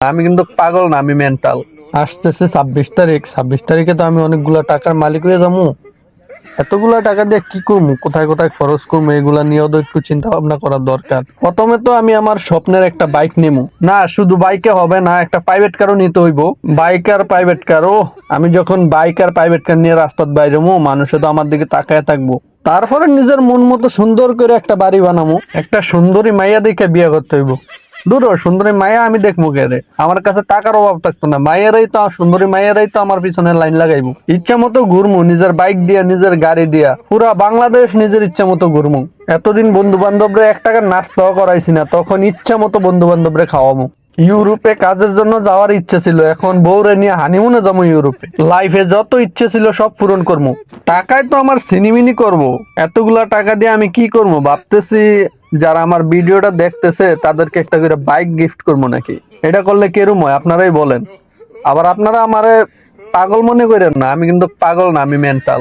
আমি কিন্তু পাগল না, আমি মেন্টাল। আসতেছে 26 তারিখ, 26 তারিখে তো আমি অনেকগুলা টাকার মালিক হয়ে যাবো। এতগুলা টাকা দিয়ে কি করবো, কোথায় কোথায় খরচ করবো, এগুলা নিয়েও তো একটু চিন্তা ভাবনা করার দরকার। প্রথমে তো আমি আমার স্বপ্নের একটা বাইক নেবো। না, শুধু বাইকে হবে না, একটা প্রাইভেট কারও নিতে হইব। বাইক আর প্রাইভেট কার, ও আমি যখন বাইক আর প্রাইভেট কার নিয়ে রাস্তায় বাইরেমু, মানুষে তো আমার দিকে তাকায় থাকবো। তারপরে নিজের মন মতো সুন্দর করে একটা বাড়ি বানাবো, একটা সুন্দরী মাইয়া দেখে বিয়ে করতে হইব। দূর হ, সুন্দরী মায়া আমি দেখবো কে রে? আমার কাছে টাকার অভাব থাকতো না, মায়েরাই তো, সুন্দরী মায়েরাই তো আমার পিছনে লাইন লাগাইবো। ইচ্ছা মতো ঘুরমু, নিজের বাইক দিয়া, নিজের গাড়ি দিয়া, পুরা বাংলাদেশ নিজের ইচ্ছা মতো ঘুরমু। এতদিন বন্ধু বান্ধবরে 1 টাকার নাস্তাও করাইছি না, তখন ইচ্ছা মতো বন্ধু বান্ধবরে খাওয়ামু। ইউরোপে কাজের জন্য যাওয়ার ইচ্ছে ছিল, এখন বউরে নিয়ে হানিমুনে যাবো ইউরোপে। লাইফে যত ইচ্ছে ছিল সব পূরণ করবো। টাকায় তো আমার সিনিমিনি করব। এতগুলা টাকা দিয়ে আমি কি করবো ভাবতেছি, যারা আমার ভিডিওটা দেখতেছে তাদেরকে একটা করে বাইক গিফট করবো নাকি। এটা করলে কেরম হয় আপনারাই বলেন। আবার আপনারা আমারে পাগল মনে করেন না, আমি কিন্তু পাগল না, আমি মেন্টাল।